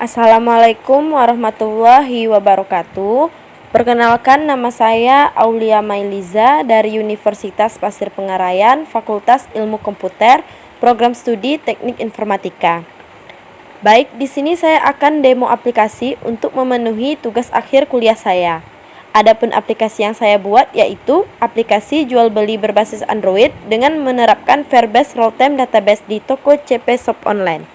Assalamualaikum warahmatullahi wabarakatuh. Perkenalkan, nama saya Aulia Mailiza dari Universitas Pasir Pengarayan, Fakultas Ilmu Komputer, Program Studi Teknik Informatika. Baik, di sini saya akan demo aplikasi untuk memenuhi tugas akhir kuliah saya. Adapun aplikasi yang saya buat yaitu aplikasi jual beli berbasis Android dengan menerapkan Firebase Real-Time Database di toko CP Shop Online.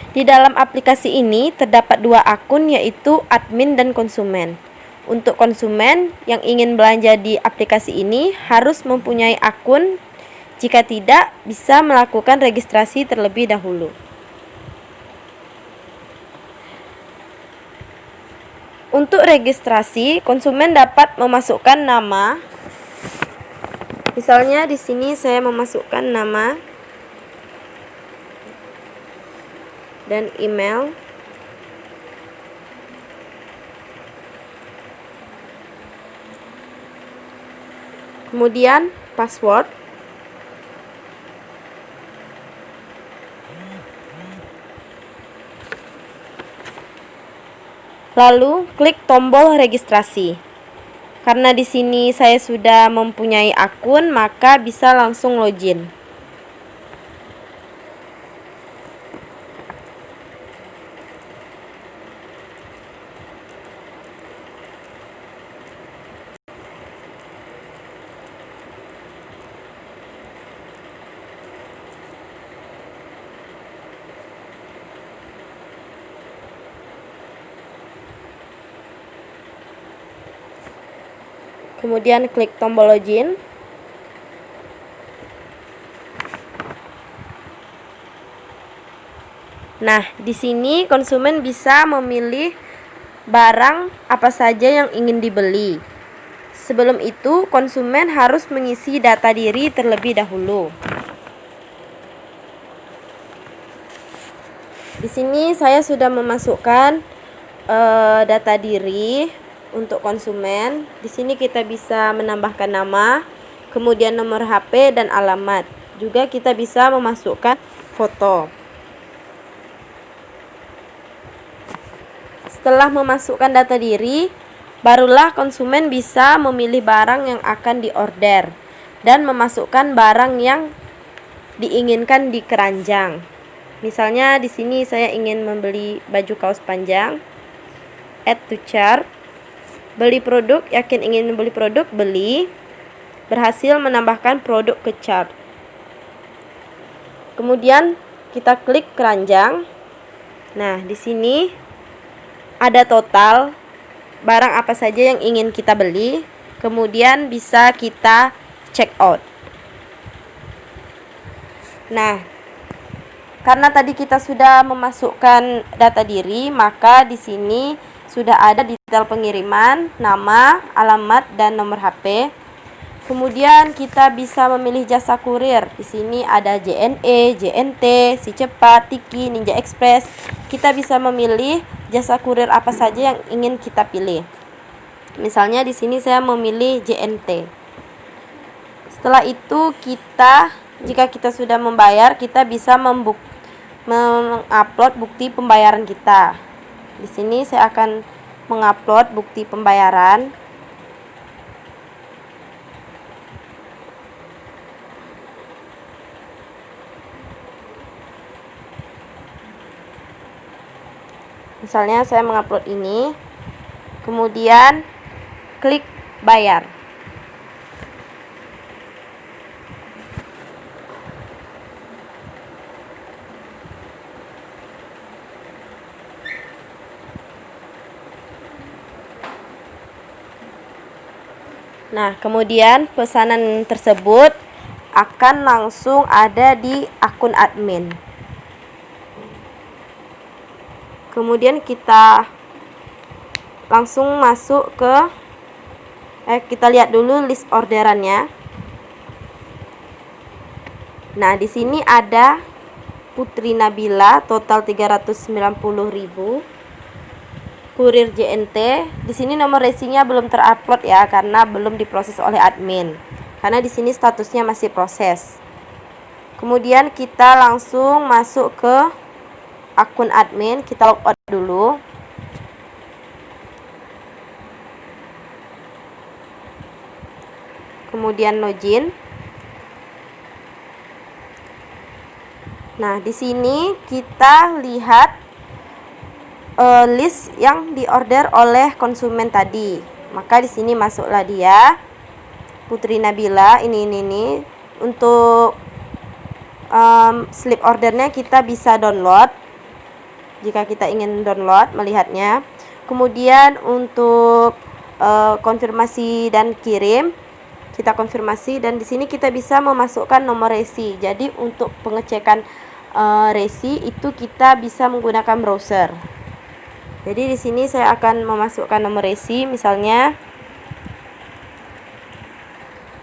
Di dalam aplikasi ini terdapat dua akun, yaitu admin dan konsumen. Untuk konsumen yang ingin belanja di aplikasi ini harus mempunyai akun. Jika tidak, bisa melakukan registrasi terlebih dahulu. Untuk registrasi, konsumen dapat memasukkan nama. Misalnya di sini saya memasukkan nama dan email. Kemudian password. Lalu klik tombol registrasi. Karena di sini saya sudah mempunyai akun, maka bisa langsung login. Kemudian klik tombol login. Nah, di sini konsumen bisa memilih barang apa saja yang ingin dibeli. Sebelum itu, konsumen harus mengisi data diri terlebih dahulu. Di sini saya sudah memasukkan data diri untuk konsumen. Di sini kita bisa menambahkan nama, kemudian nomor HP dan alamat. Juga kita bisa memasukkan foto. Setelah memasukkan data diri, barulah konsumen bisa memilih barang yang akan diorder dan memasukkan barang yang diinginkan di keranjang. Misalnya di sini saya ingin membeli baju kaos panjang. Add to cart. Beli produk, yakin ingin membeli produk, beli. Berhasil menambahkan produk ke cart. Kemudian kita klik keranjang. Nah, di sini ada total barang apa saja yang ingin kita beli. Kemudian bisa kita check out. Nah, karena tadi kita sudah memasukkan data diri, maka di sini sudah ada detail pengiriman, nama, alamat, dan nomor HP. Kemudian kita bisa memilih jasa kurir. Di sini ada JNE, JNT, Si Cepat, Tiki, Ninja Express. Kita bisa memilih jasa kurir apa saja yang ingin kita pilih. Misalnya di sini saya memilih JNT. Setelah itu jika kita sudah membayar, kita bisa mengupload bukti pembayaran kita. Di sini saya akan mengupload bukti pembayaran. Misalnya saya mengupload ini. Kemudian klik bayar. Nah, kemudian pesanan tersebut akan langsung ada di akun admin. Kemudian kita langsung masuk ke kita lihat dulu list orderannya. Nah, di sini ada Putri Nabila total 390.000. Kurir JNT. Di sini nomor resinya belum terupload ya, karena belum diproses oleh admin. Karena di sini statusnya masih proses. Kemudian kita langsung masuk ke akun admin, kita logout dulu. Kemudian login. Nah, di sini kita lihat list yang diorder oleh konsumen tadi. Maka di sini masuklah dia, Putri Nabila. Ini. Untuk slip ordernya kita bisa download jika kita ingin download melihatnya. Kemudian untuk konfirmasi dan kirim, kita konfirmasi, dan di sini kita bisa memasukkan nomor resi. Jadi untuk pengecekan resi itu kita bisa menggunakan browser. Jadi di sini saya akan memasukkan nomor resi misalnya.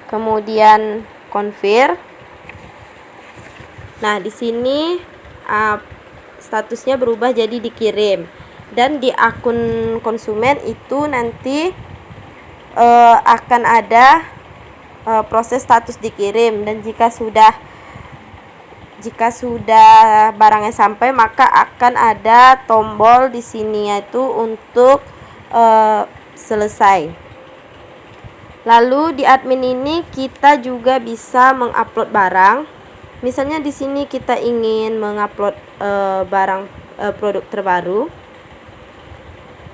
Kemudian confirm. Nah, di sini statusnya berubah jadi dikirim, dan di akun konsumen itu nanti akan ada proses status dikirim, dan jika sudah barangnya sampai, maka akan ada tombol di sini yaitu untuk selesai. Lalu di admin ini kita juga bisa mengupload barang. Misalnya di sini kita ingin mengupload barang produk terbaru.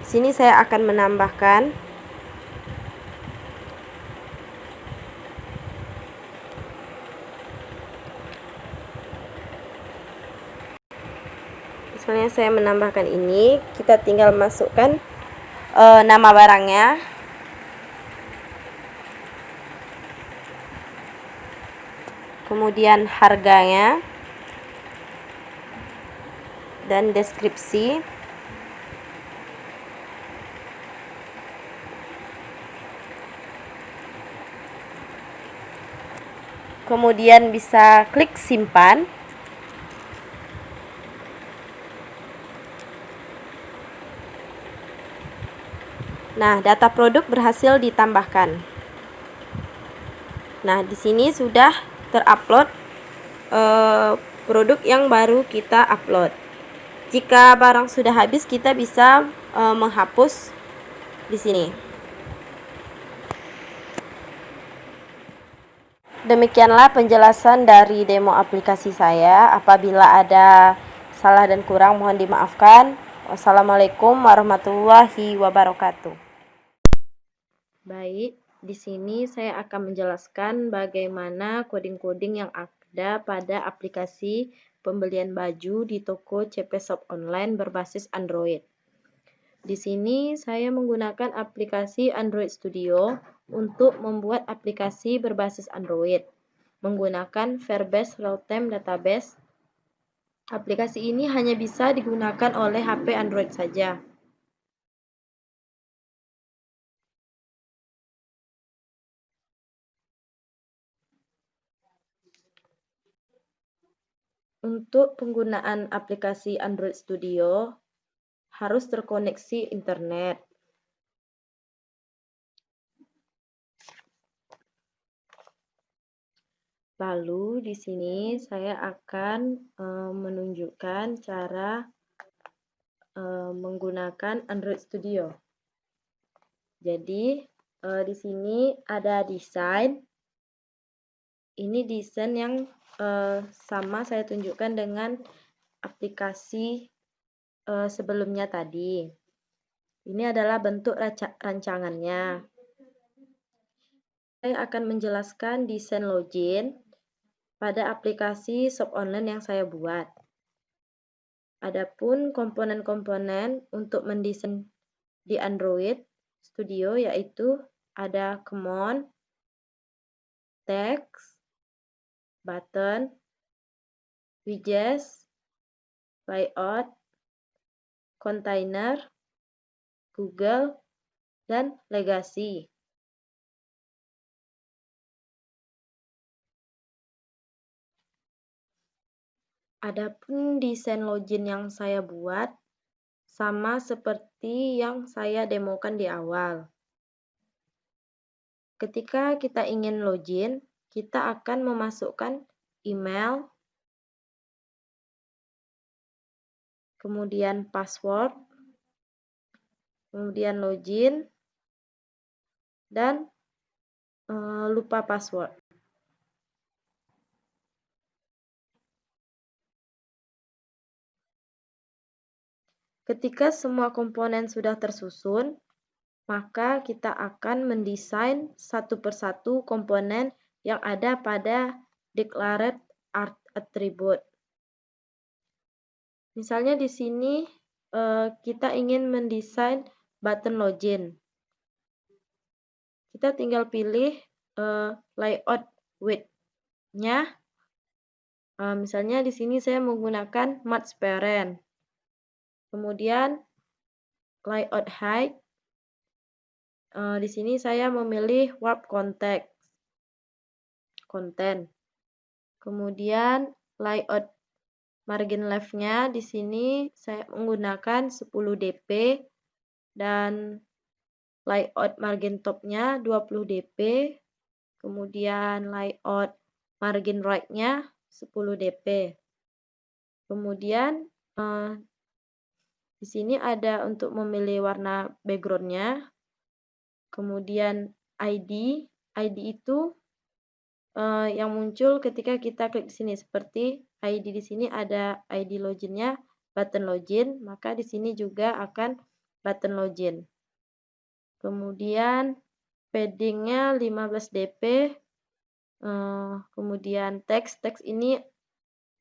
Di sini saya akan menambahkan. Misalnya saya menambahkan ini, kita tinggal masukkan nama barangnya. Kemudian harganya dan deskripsi. Kemudian bisa klik simpan. Nah, data produk berhasil ditambahkan. Nah, di sini sudah terupload produk yang baru kita upload. Jika barang sudah habis, kita bisa menghapus di sini. Demikianlah penjelasan dari demo aplikasi saya. Apabila ada salah dan kurang, mohon dimaafkan. Wassalamualaikum warahmatullahi wabarakatuh. Baik, di sini saya akan menjelaskan bagaimana coding-coding yang ada pada aplikasi pembelian baju di toko CP Shop Online berbasis Android. Di sini saya menggunakan aplikasi Android Studio untuk membuat aplikasi berbasis Android menggunakan Firebase Real-Time Database. Aplikasi ini hanya bisa digunakan oleh HP Android saja. Untuk penggunaan aplikasi Android Studio harus terkoneksi internet. Lalu di sini saya akan menunjukkan cara menggunakan Android Studio. Jadi di sini ada desain. Ini desain yang sama saya tunjukkan dengan aplikasi sebelumnya tadi. Ini adalah bentuk rancangannya. Saya akan menjelaskan desain login pada aplikasi shop online yang saya buat. Adapun komponen-komponen untuk mendesain di Android Studio yaitu ada command, text, button, widgets, layout, container, Google, dan legasi. Adapun desain login yang saya buat sama seperti yang saya demokan di awal. Ketika kita ingin login, kita akan memasukkan email, kemudian password, kemudian login, dan lupa password. Ketika semua komponen sudah tersusun, maka kita akan mendesain satu persatu komponen yang ada pada declared attribute. Misalnya di sini kita ingin mendesain button login. Kita tinggal pilih layout width-nya. Misalnya di sini saya menggunakan match parent. Kemudian layout height. Di sini saya memilih warp content. Kemudian layout margin left-nya di sini saya menggunakan 10 dp dan layout margin top-nya 20 dp. Kemudian layout margin right-nya 10 dp. Kemudian di sini ada untuk memilih warna background-nya. Kemudian ID itu yang muncul ketika kita klik di sini, seperti ID di sini ada ID login-nya button login, maka di sini juga akan button login. Kemudian padding-nya 15 dp. Kemudian teks ini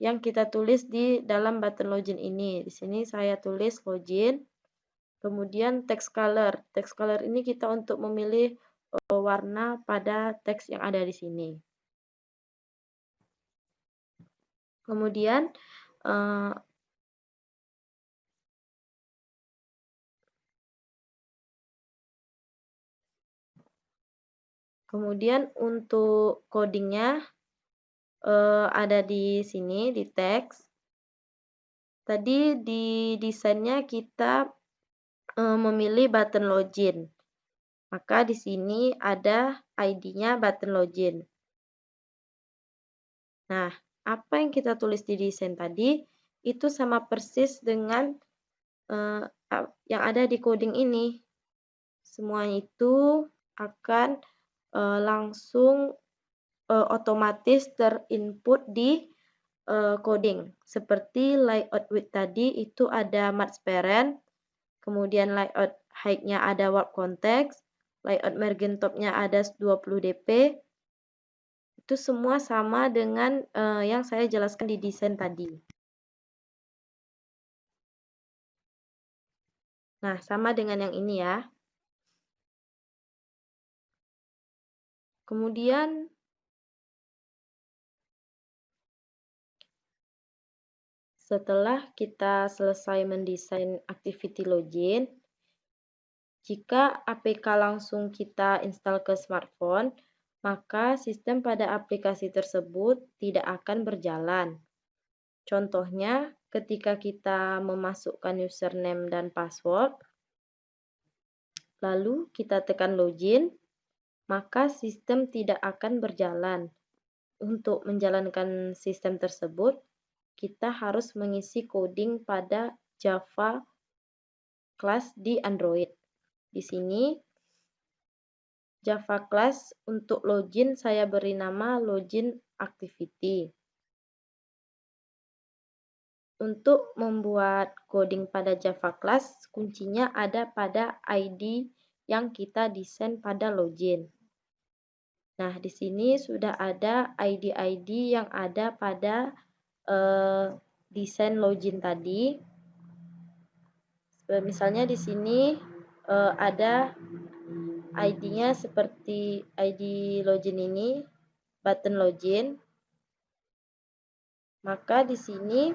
yang kita tulis di dalam button login ini. Di sini saya tulis login. Kemudian text color. Text color ini kita untuk memilih warna pada teks yang ada di sini. Kemudian untuk codingnya ada di sini di teks. Tadi di desainnya kita memilih button login. Maka di sini ada ID-nya button login. Nah, apa yang kita tulis di desain tadi itu sama persis dengan yang ada di coding ini. Semuanya itu akan langsung otomatis terinput di coding. Seperti layout width tadi itu ada match parent, kemudian layout height-nya ada warp context, layout margin top-nya ada 20 dp. Itu semua sama dengan yang saya jelaskan di desain tadi. Nah, sama dengan yang ini ya. Kemudian setelah kita selesai mendesain activity login, jika APK langsung kita install ke smartphone, maka sistem pada aplikasi tersebut tidak akan berjalan. Contohnya, ketika kita memasukkan username dan password, lalu kita tekan login, maka sistem tidak akan berjalan. Untuk menjalankan sistem tersebut, kita harus mengisi coding pada Java class di Android. Di sini Java class untuk login saya beri nama login activity. Untuk membuat coding pada Java class, kuncinya ada pada ID yang kita desain pada login. Nah, di sini sudah ada ID-ID yang ada pada desain login tadi. Misalnya di sini ada ID-nya seperti ID login ini, button login. Maka di sini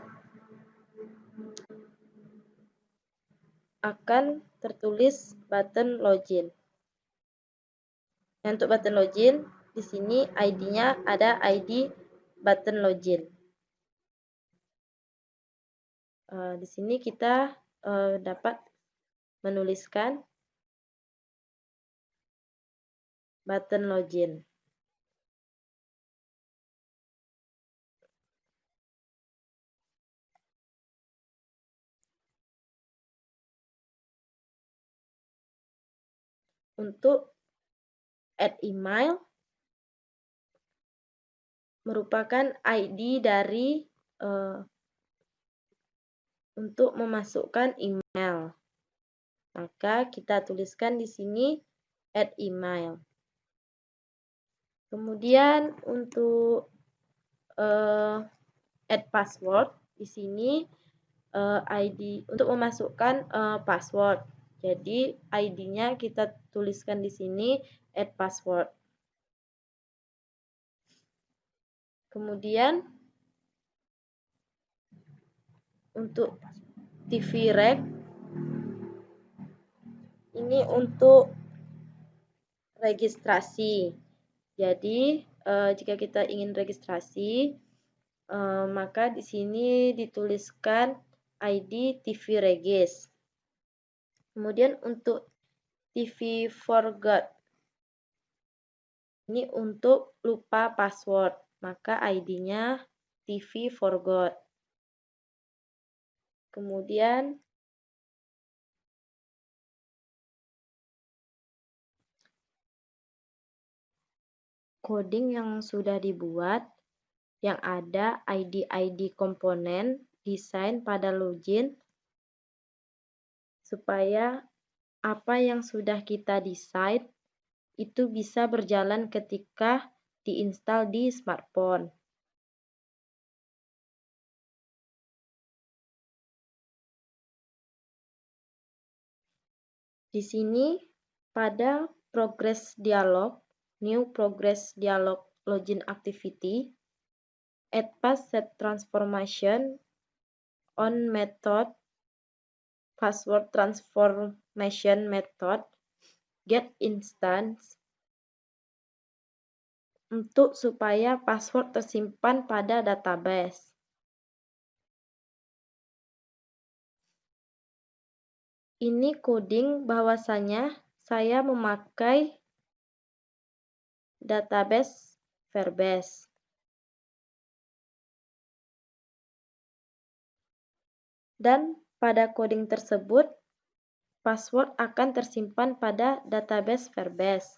akan tertulis button login. Untuk button login, di sini ID-nya ada ID button login. Di sini kita dapat menuliskan button login. untuk add email merupakan ID dari untuk memasukkan email. Maka kita tuliskan di sini add email. Kemudian untuk add password di sini ID untuk memasukkan password. Jadi ID-nya kita tuliskan di sini add password. Kemudian untuk TV Rec ini untuk registrasi. Jadi jika kita ingin registrasi, maka di sini dituliskan ID TV Regis. Kemudian untuk TV Forgot, ini untuk lupa password, maka ID-nya TV Forgot. Kemudian coding yang sudah dibuat, yang ada ID-ID komponen desain pada login, supaya apa yang sudah kita desain itu bisa berjalan ketika diinstal di smartphone. Di sini pada progress dialog, new progress dialog login activity, add pass set transformation on method password transformation method get instance untuk supaya password tersimpan pada database. Ini coding bahwasanya saya memakai database Verbase. Dan pada coding tersebut, password akan tersimpan pada database Verbase.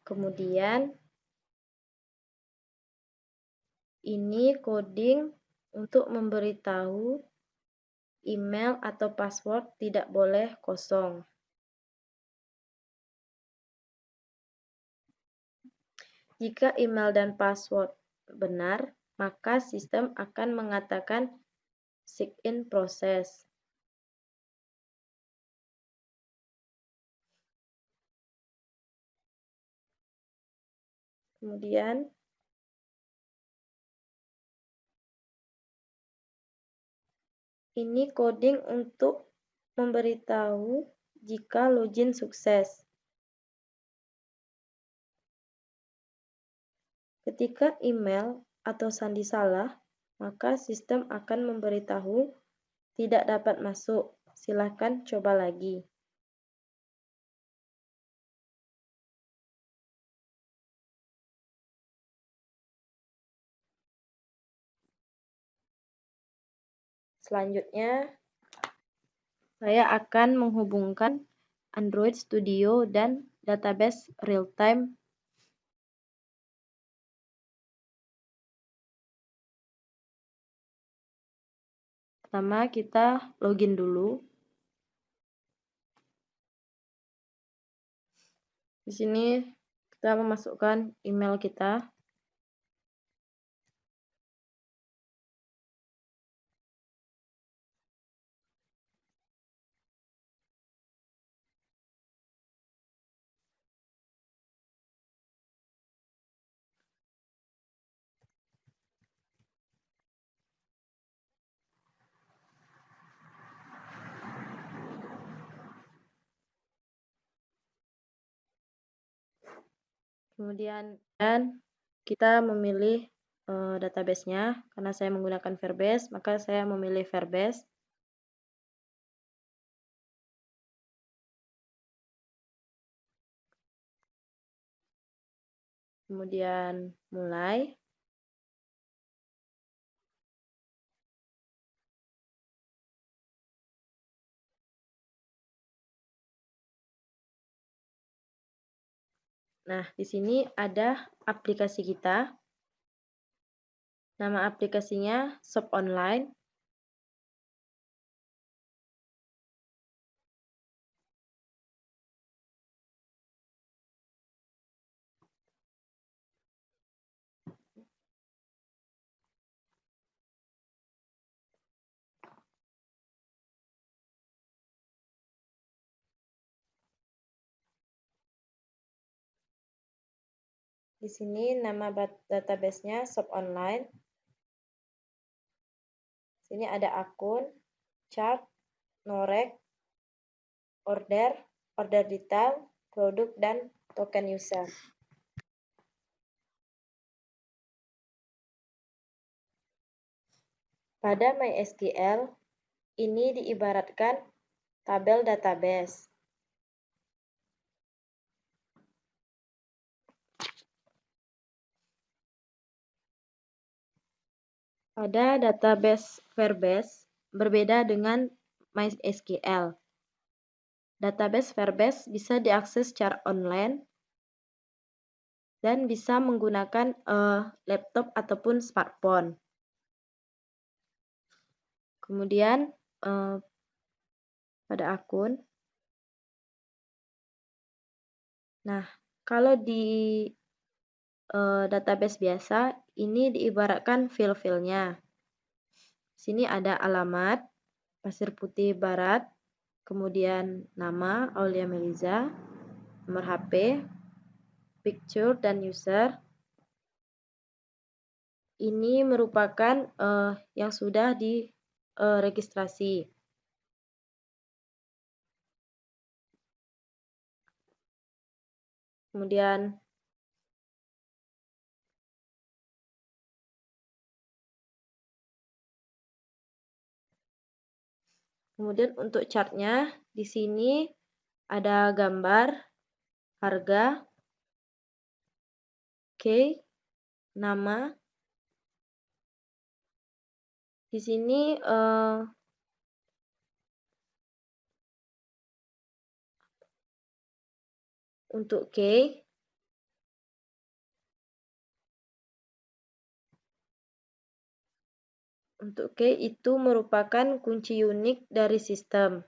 Kemudian, ini coding untuk memberitahu email atau password tidak boleh kosong. Jika email dan password benar, maka sistem akan mengatakan sign-in proses. Kemudian, ini coding untuk memberitahu jika login sukses. Ketika email atau sandi salah, maka sistem akan memberitahu tidak dapat masuk. Silakan coba lagi. Selanjutnya, saya akan menghubungkan Android Studio dan database real-time. Pertama, kita login dulu. Di sini kita memasukkan email kita. Kemudian kita memilih database-nya. Karena saya menggunakan Verbase, maka saya memilih Verbase. Kemudian mulai. Nah, di sini ada aplikasi kita. Nama aplikasinya Shop Online. Di sini nama database-nya Shop Online. Sini ada akun, chart, norek, order detail, produk, dan token user. Pada MySQL, ini diibaratkan tabel database. Pada database Firebase berbeda dengan MySQL. Database Firebase bisa diakses secara online dan bisa menggunakan laptop ataupun smartphone. Kemudian pada akun. Nah, kalau di database biasa, ini diibaratkan file-filenya. Sini ada alamat, Pasir Putih Barat, kemudian nama, Aulia Meliza, nomor HP, picture, dan user. Ini merupakan yang sudah diregistrasi. Kemudian untuk chartnya, di sini ada gambar, harga, key, nama. Di sini untuk key, itu merupakan kunci unik dari sistem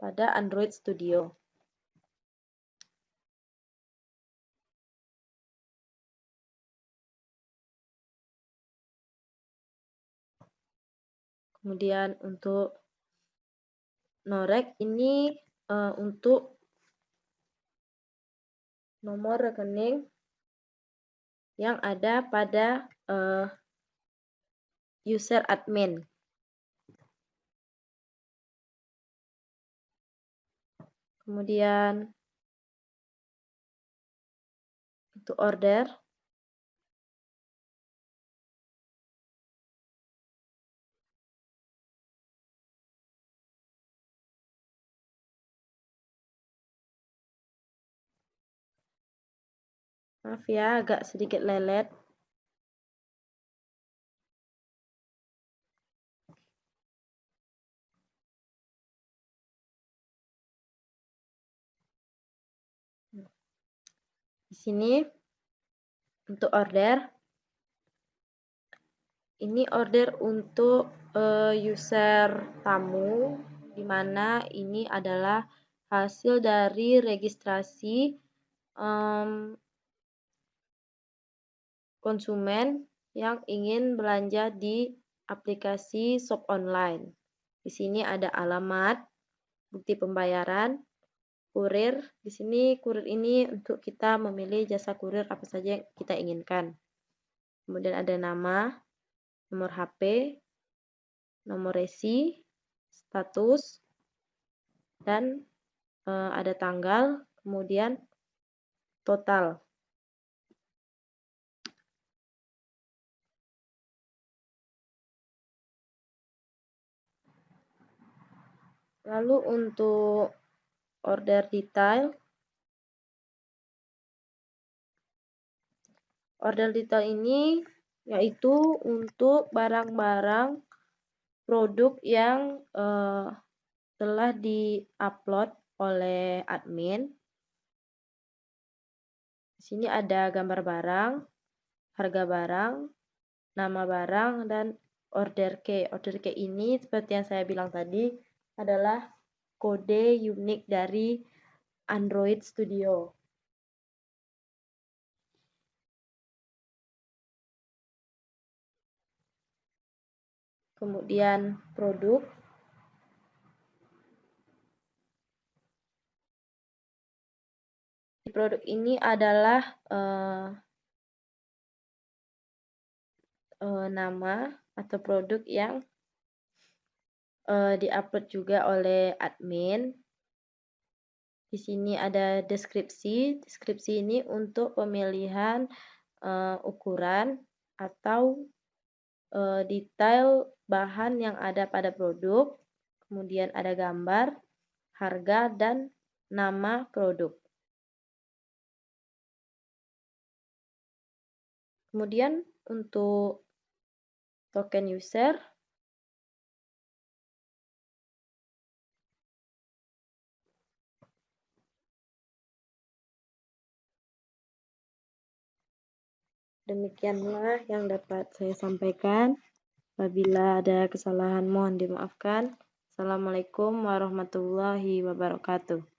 pada Android Studio. Kemudian untuk norek ini untuk nomor rekening yang ada pada user admin. Kemudian untuk order, maaf ya agak sedikit lelet. Di sini untuk order, ini order untuk user tamu, di mana ini adalah hasil dari registrasi konsumen yang ingin belanja di aplikasi shop online. Di sini ada alamat, bukti pembayaran, kurir. Di sini kurir ini untuk kita memilih jasa kurir apa saja yang kita inginkan. Kemudian ada nama, nomor HP, nomor resi, status, dan ada tanggal, kemudian total. Lalu untuk order detail, ini yaitu untuk barang-barang produk yang telah di-upload oleh admin. sini ada gambar barang, harga barang, nama barang, dan order key. Order key ini seperti yang saya bilang tadi adalah kode unik dari Android Studio. Kemudian produk. Produk ini adalah nama atau produk yang diupload juga oleh admin. Di sini ada deskripsi. Deskripsi ini untuk pemilihan ukuran atau detail bahan yang ada pada produk. Kemudian ada gambar, harga, dan nama produk. Kemudian untuk token user, demikianlah yang dapat saya sampaikan. Apabila ada kesalahan mohon dimaafkan. Assalamualaikum warahmatullahi wabarakatuh.